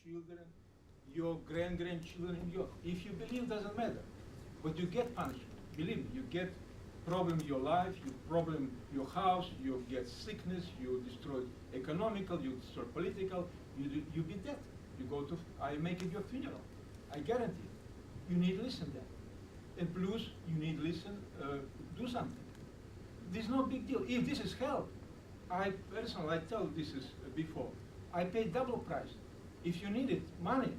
children, your grandchildren, if you believe, doesn't matter. But you get punishment. Believe me, you get problem in your life, you problem your house, you get sickness, you destroy economical, you destroy political, you be dead. You go to, I make it your funeral. I guarantee you. You need to listen that. And plus, you need to listen, do something. This is no big deal. If this is help, I personally, I tell this is before, I pay double price. If you needed money,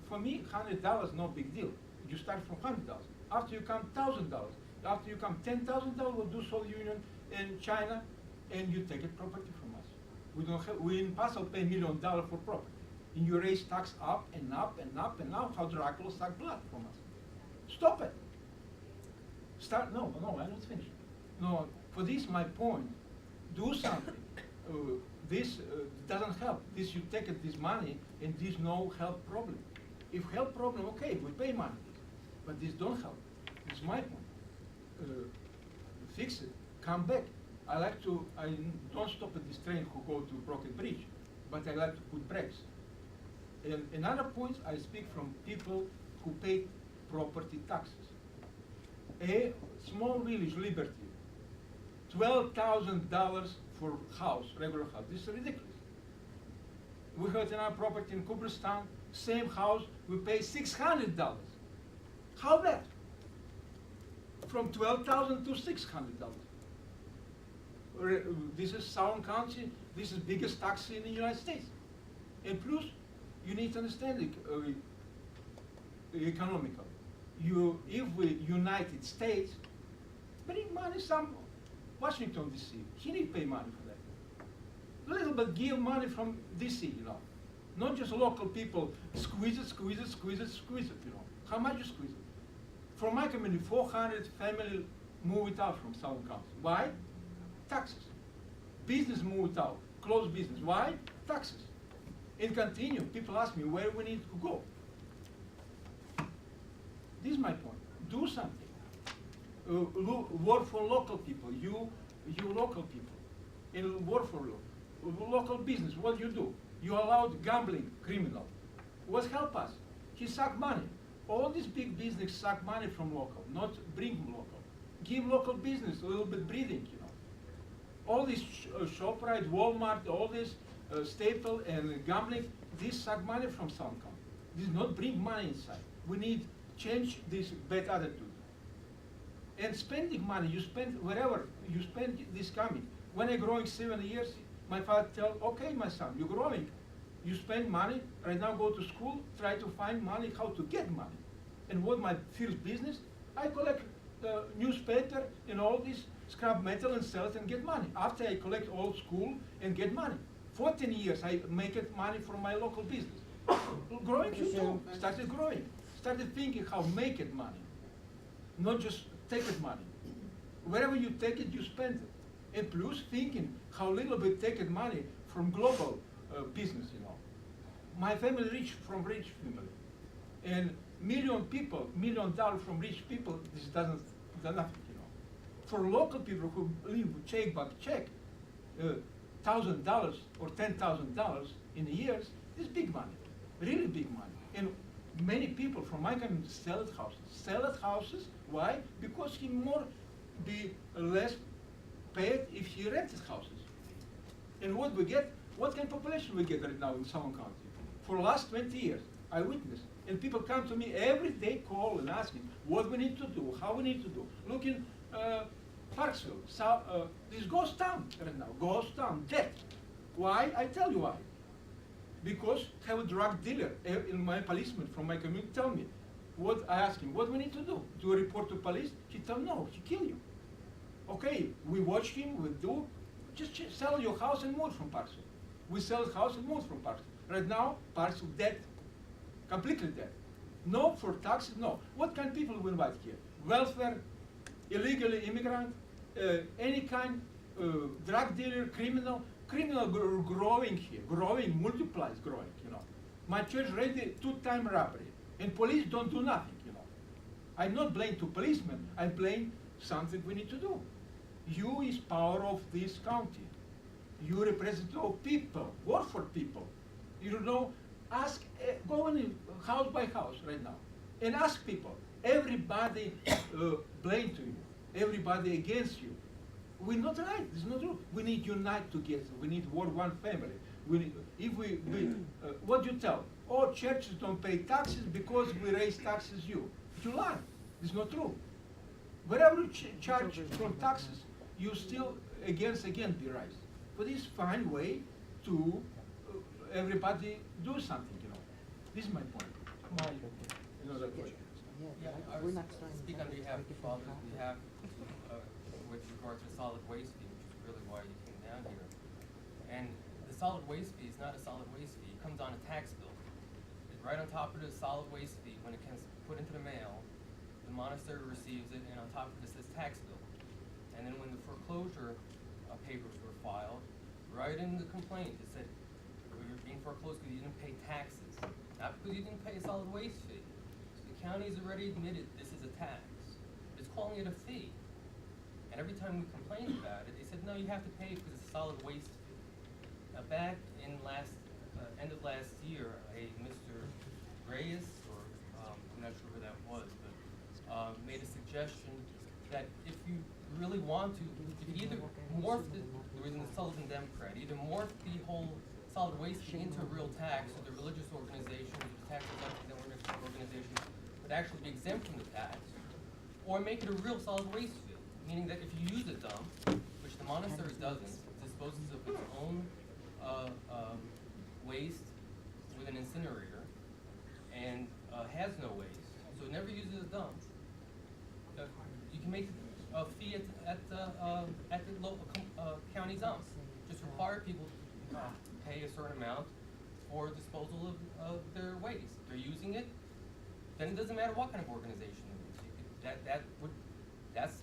for me, $100 no big deal. You start from $100. After you come $1,000. After you come $10,000, we'll do Soul Union in China, and you take it property from us. We don't have, we in Passau pay $1 million for property. And you raise tax up and up and up and up, how Dracula suck blood from us. Stop it. Start, no, I'm not finished. No, for this, my point, do something. This doesn't help. This, you take this money, and this no help problem. If help problem, okay, we pay money. But this don't help. It's my point. Fix it, come back. I don't stop at this train who go to Broken Bridge, but I like to put brakes. And another point, I speak from people who pay property taxes. A small village, Liberty, $12,000 for house, regular house. This is ridiculous. We have another property in Cooperstown, same house, we pay $600. How that? From $12,000 to $600. This is Southern County, this is biggest tax in the United States. And plus, you need to understand economical. If we United States, bring money some Washington DC, he need to pay money for that. Little bit give money from DC, you know. Not just local people, squeeze it, you know. How much you squeeze it? For my community, 400 families moved out from Southern County. Why? Taxes. Business moved out, closed business. Why? Taxes. And continue, people ask me where we need to go. This is my point. Do something. Work for local people. You local people. And work for local business. What you do? You allowed gambling criminal. What help us? He suck money. All this big business suck money from local, not bring local. Give local business a little bit breathing, you know. All this ShopRite, Walmart, all this staple and gambling, this suck money from some company. This not bring money inside. We need change this bad attitude. And spending money, you spend wherever, you spend this coming. When I growing 7 years, my father tell, okay, my son, you're growing. You spend money, right now go to school, try to find money, how to get money. And what my first business, I collect newspaper and all this scrap metal and sell it and get money. After I collect all school and get money. 14 years I make it money from my local business. Growing you too, started growing. Started thinking how make it money. Not just take it money. Wherever you take it, you spend it. And plus thinking how little bit take it money from global business, you know. My family rich from rich family. And million people, $1 million from rich people, this doesn't do nothing, you know. For local people who live check by check, $1,000 or $10,000 in a year is big money, really big money. And many people from my community sell it houses. Sell it houses, why? Because he be less paid if he rented houses. And what we get, what kind of population we get right now in Sullivan County? For the last 20 years, I witnessed. And people come to me every day, call and ask me what we need to do, how we need to do. Look in Parksville, this ghost town right now, ghost town, dead. Why? I tell you why. Because I have a drug dealer, in my policeman from my community tell me, what I ask him, what we need to do? Do a report to police? He tell no, he kill you. Okay, we watch him, we do, just sell your house and move from Parksville. We sell the house and move from Parksville. Right now, Parksville dead, completely dead. No for taxes, no. What kind of people we invite here? Welfare, illegally immigrant, any kind, drug dealer, criminal growing here, growing, multiplies growing, you know. My church ready 2-time robbery, and police don't do nothing, you know. I not blame to policemen, I blame something we need to do. You is power of this county. You represent all people, work for people. You know, Ask, go in house by house right now, and ask people. Everybody blame to you. Everybody against you. We're not right. It's not true. We need unite together. We need one family. We need, if we what do you tell? Oh, churches don't pay taxes because we raise taxes. You lie. It's not true. Whatever you charge from taxes, you still again be raised. But it's fine way to everybody do something. You know. This is my point. Another question. Yeah, I was speak on behalf of the fathers. We have with regard to solid waste fee, which is really why you came down here. And the solid waste fee is not a solid waste fee. It comes on a tax bill. It's right on top of the solid waste fee, when it gets put into the mail, the monastery receives it, and on top of it says tax bill. And then when the foreclosure papers were filed, right in the complaint, it said, you're being foreclosed because you didn't pay taxes, not because you didn't pay a solid waste fee. So the county's already admitted this is a tax. It's calling it a fee. And every time we complained about it, they said, no, you have to pay because it's a solid waste fee. Now back in end of last year, a Mr. Reyes, or I'm not sure who that was, but made a suggestion that if you really want to, you could either morph the Sullivan Democrat, either morph the whole solid waste fee into a real tax, so the religious organizations, the tax organizations would actually be exempt from the tax, or make it a real solid waste fee, meaning that if you use a dump, which the monastery doesn't, it disposes of its own waste with an incinerator, and has no waste, so it never uses a dump. You can make a fee at the local county dump. Just require people to pay a certain amount for disposal of their waste. If they're using it, then it doesn't matter what kind of organization it is. That's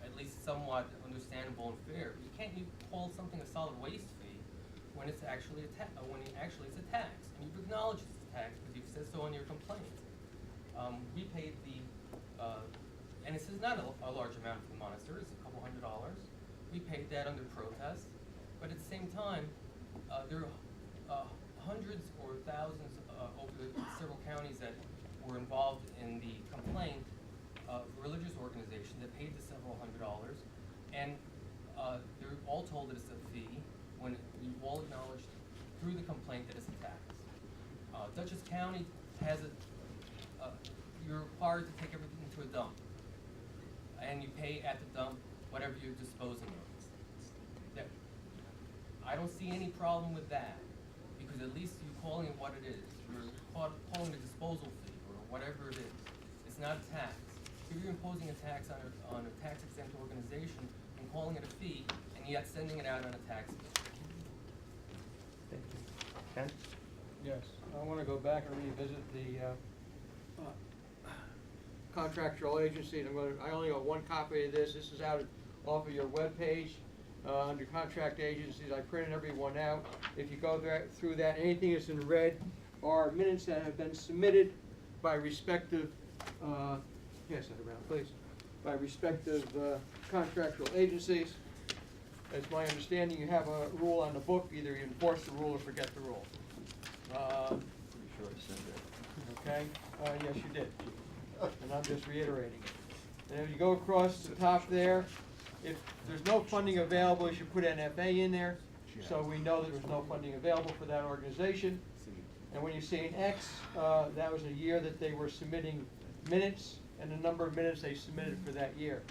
at least somewhat understandable and fair. You can't call something a solid waste fee when it's actually it's a tax, and you've acknowledged it's a tax because you've said so on your complaint. We paid and this is not a large amount for the monastery, it's a couple $100. We paid that under protest, but at the same time, there are hundreds or thousands over the several counties that were involved in the complaint of religious organizations that paid the several $100, and they're all told that it's a fee when we've all acknowledged through the complaint that it's a tax. Dutchess County has you're required to take everything to a dump, and you pay at the dump whatever you're disposing of. I don't see any problem with that, because at least you're calling it what it is. You're calling it a disposal fee, or whatever it is. It's not a tax. If you're imposing a tax on a tax-exempt organization and calling it a fee, and yet sending it out on a tax bill. Thank you. Ken? Yes, I want to go back and revisit the contractual agency. I only got one copy of this. This is out off of your webpage under contract agencies. I printed every one out. If you go through that, anything that's in red are minutes that have been submitted by respective, yes, around, please, by respective contractual agencies. It's my understanding you have a rule on the book. Either you enforce the rule or forget the rule. Pretty sure I said that. Okay? Yes, you did. And I'm just reiterating it. And if you go across the top there, if there's no funding available, you should put NFA in there, so we know that there's no funding available for that organization. And when you see an X, that was a year that they were submitting minutes, and the number of minutes they submitted for that year.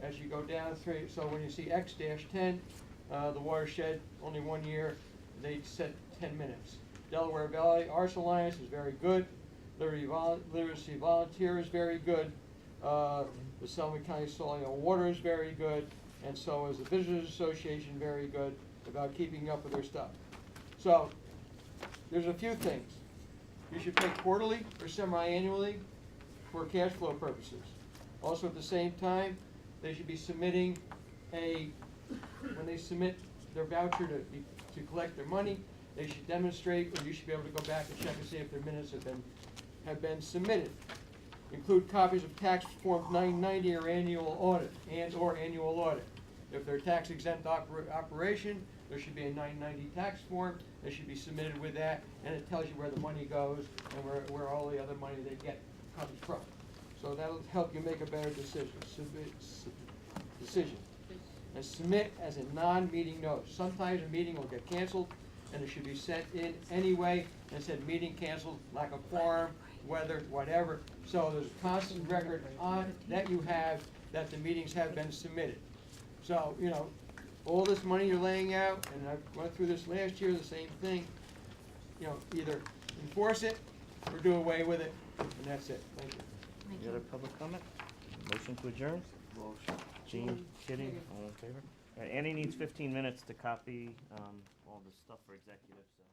As you go down through, so when you see X-10, the watershed, only 1 year, they set 10 minutes. Delaware Valley Arts Alliance is very good. Literacy Volunteer is very good. The Sullivan County Soil and Water is very good. And so is the Visitors Association very good about keeping up with their stuff. So there's a few things. You should pay quarterly or semi-annually for cash flow purposes. Also at the same time, they should be submitting when they submit their voucher to collect their money, they should demonstrate, or you should be able to go back and check and see if their minutes have been submitted. Include copies of tax form 990 or annual audit, or annual audit. If they're tax exempt operation, there should be a 990 tax form that should be submitted with that, and it tells you where the money goes and where all the other money they get comes from. So that'll help you make a better decision. And submit as a non-meeting notice. Sometimes a meeting will get canceled, and it should be sent in anyway, and it said meeting canceled, lack of quorum, weather, whatever. So there's a constant record on, that you have, that the meetings have been submitted. So, you know, all this money you're laying out, and I went through this last year, the same thing, you know, either enforce it or do away with it, and that's it. Thank you. Any other public comment? Motion to adjourn? Motion. Gene, Kitty, all in favor? All right, Annie needs 15 minutes to copy all the stuff for executive, so.